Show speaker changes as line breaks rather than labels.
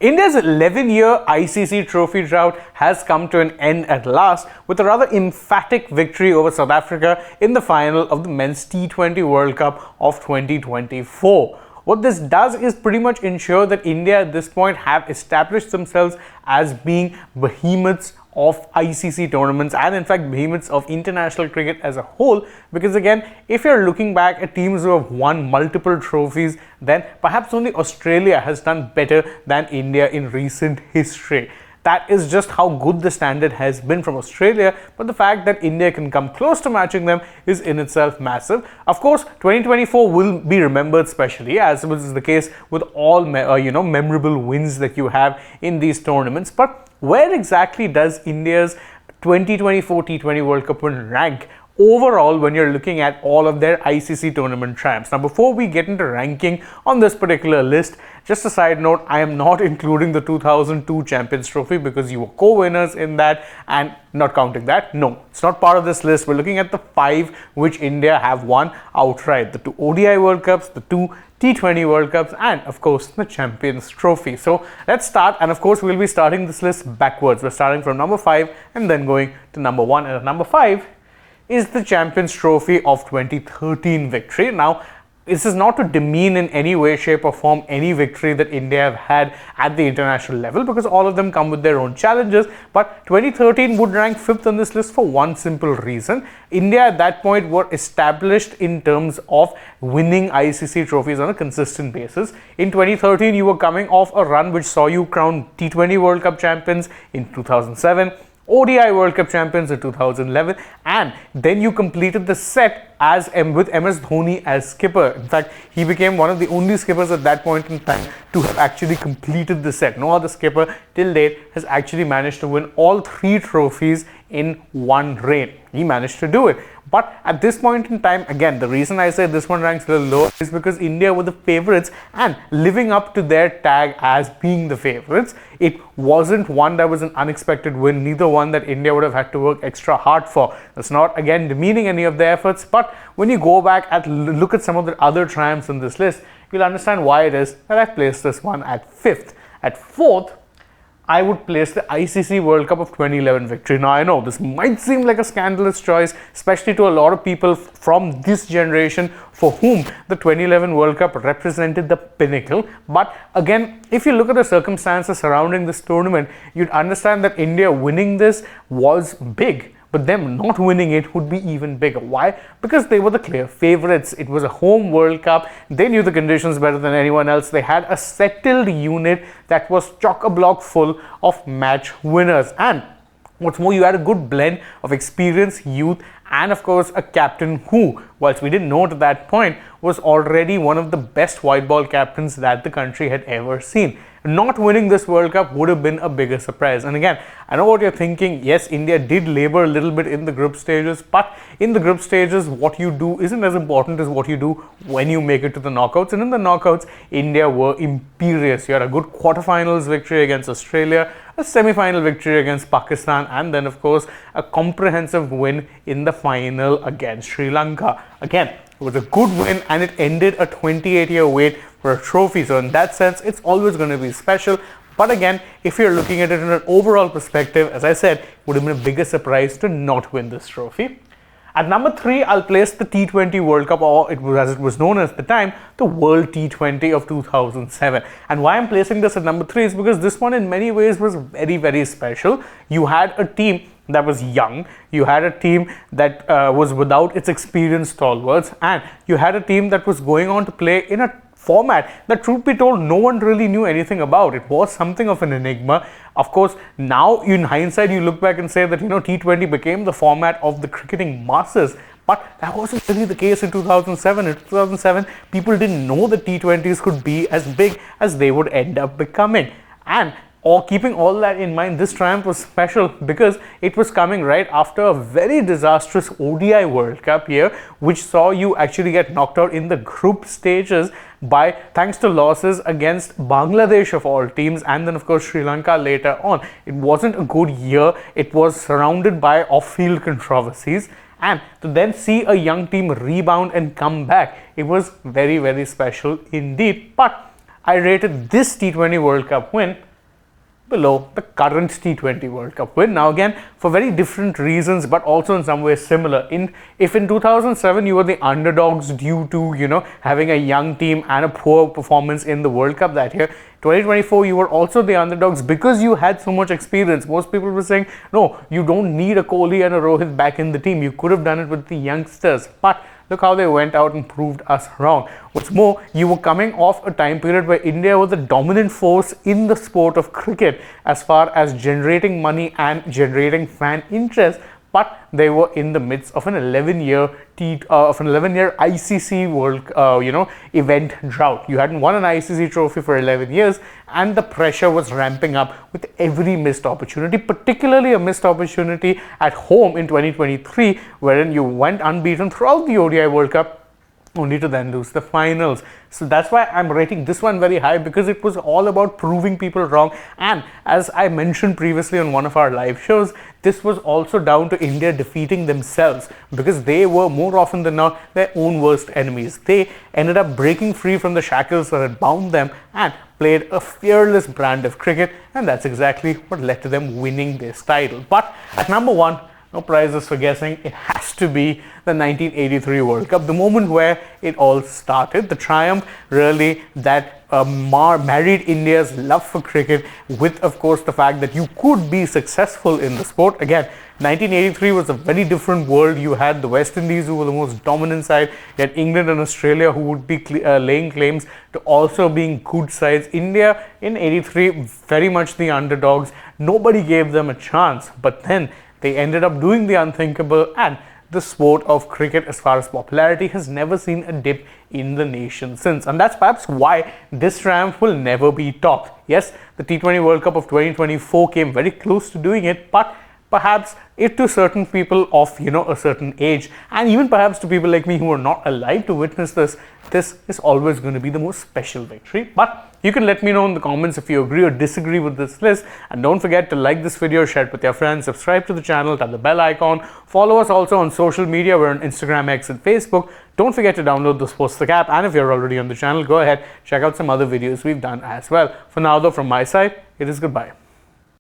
India's 11-year ICC trophy drought has come to an end at last with a rather emphatic victory over South Africa in the final of the Men's T20 World Cup of 2024. What this does is pretty much ensure that India at this point have established themselves as being behemoths of ICC tournaments and in fact behemoths of international cricket as a whole, because again, if you're looking back at teams who have won multiple trophies, then perhaps only Australia has done better than India in recent history. That is just how good the standard has been from Australia, but the fact that India can come close to matching them is in itself massive. Of course, 2024 will be remembered specially, as was the case with all memorable wins that you have in these tournaments. But where exactly does India's 2024 T20 World Cup win rank overall when you're looking at all of their ICC tournament triumphs? Now, before we get into ranking on this particular list, just a side note, I am not including the 2002 Champions Trophy because you were co-winners in that, and not counting that. No, it's not part of this list. We're looking at the 5 which India have won outright: the 2 ODI World Cups, the 2 T20 World Cups, and of course the Champions Trophy. So let's start, and of course we'll be starting this list backwards. We're starting from number 5 and then going to number 1, and at number 5 is the Champions Trophy of 2013 victory. Now, this is not to demean in any way, shape or form any victory that India have had at the international level, because all of them come with their own challenges, but 2013 would rank 5th on this list for one simple reason. India at that point were established in terms of winning ICC trophies on a consistent basis. In 2013, you were coming off a run which saw you crown T20 World Cup champions in 2007, ODI World Cup champions in 2011, and then you completed the set as with MS Dhoni as skipper. In fact, he became one of the only skippers at that point in time to have actually completed the set. No other skipper till date has actually managed to win all 3 trophies in one reign. He managed to do it. But at this point in time, again, the reason I say this one ranks a little low is because India were the favorites, and living up to their tag as being the favorites, it wasn't one that was an unexpected win, neither one that India would have had to work extra hard for. That's not, again, demeaning any of their efforts, but when you go back and look at some of the other triumphs in this list, you'll understand why it is that I've placed this one at 5th. At 4th, I would place the ICC World Cup of 2011 victory. Now, I know this might seem like a scandalous choice, especially to a lot of people from this generation for whom the 2011 World Cup represented the pinnacle. But again, if you look at the circumstances surrounding this tournament, you'd understand that India winning this was big, but them not winning it would be even bigger. Why? Because they were the clear favorites. It was a home World Cup. They knew the conditions better than anyone else. They had a settled unit that was chock-a-block full of match winners. And what's more, you had a good blend of experience, youth, and of course a captain who, whilst we didn't know at that point, was already one of the best white ball captains that the country had ever seen. Not winning this World Cup would have been a bigger surprise. And again, I know what you're thinking. Yes, India did labor a little bit in the group stages, but in the group stages, what you do isn't as important as what you do when you make it to the knockouts. And in the knockouts, India were imperious. You had a good quarterfinals victory against Australia, a semi-final victory against Pakistan, and then of course a comprehensive win in the final against Sri Lanka. Again, it was a good win, and it ended a 28-year wait for a trophy. So in that sense, it's always going to be special. But again, if you're looking at it in an overall perspective, as I said, it would have been a bigger surprise to not win this trophy. At number 3, I'll place the T20 World Cup, or as it was known at the time, the World T20 of 2007. And why I'm placing this at number 3 is because this one in many ways was very, very special. You had a team that was young, you had a team that was without its experienced stalwarts, and you had a team that was going on to play in a format that, truth be told, no one really knew anything about. It was something of an enigma. Of course, now in hindsight, you look back and say that, T20 became the format of the cricketing masses. But that wasn't really the case in 2007. In 2007, people didn't know that T20s could be as big as they would end up becoming. And keeping all that in mind, this triumph was special because it was coming right after a very disastrous ODI World Cup year, which saw you actually get knocked out in the group stages thanks to losses against Bangladesh of all teams, and then of course Sri Lanka later on. It wasn't a good year. It was surrounded by off-field controversies, and to then see a young team rebound and come back, it was very, very special indeed. But I rated this T20 World Cup win below the current T20 World Cup win. Now again, for very different reasons, but also in some ways similar. If in 2007 you were the underdogs due to, having a young team and a poor performance in the World Cup that year, 2024 you were also the underdogs because you had so much experience. Most people were saying, no, you don't need a Kohli and a Rohit back in the team. You could have done it with the youngsters. But look how they went out and proved us wrong. What's more, you were coming off a time period where India was the dominant force in the sport of cricket as far as generating money and generating fan interest. But they were in the midst of an 11-year ICC World event drought. You hadn't won an ICC trophy for 11 years, and the pressure was ramping up with every missed opportunity, particularly a missed opportunity at home in 2023, wherein you went unbeaten throughout the ODI World Cup, only to then lose the finals. So that's why I'm rating this one very high, because it was all about proving people wrong. And as I mentioned previously on one of our live shows, this was also down to India defeating themselves, because they were more often than not their own worst enemies. They ended up breaking free from the shackles that had bound them and played a fearless brand of cricket, and that's exactly what led to them winning this title. But at number one, no prizes for guessing, it has to be the 1983 World Cup, the moment where it all started, the triumph really that married India's love for cricket with, of course, the fact that you could be successful in the sport. Again, 1983 was a very different world. You had the West Indies, who were the most dominant side. You had England and Australia, who would be laying claims to also being good sides. India in 83, very much the underdogs. Nobody gave them a chance, but then they ended up doing the unthinkable, and the sport of cricket, as far as popularity, has never seen a dip in the nation since. And that's perhaps why this triumph will never be topped. Yes, the T20 World Cup of 2024 came very close to doing it, but perhaps it to certain people of a certain age, and even perhaps to people like me who are not alive to witness this is always going to be the most special victory. But you can let me know in the comments if you agree or disagree with this list, and don't forget to like this video, share it with your friends, subscribe to the channel, tap the bell icon, follow us also on social media. We're on Instagram, X and Facebook. Don't forget to download the Sportstak app, and if you're already on the channel, go ahead, check out some other videos we've done as well. For now though, from my side, it is goodbye.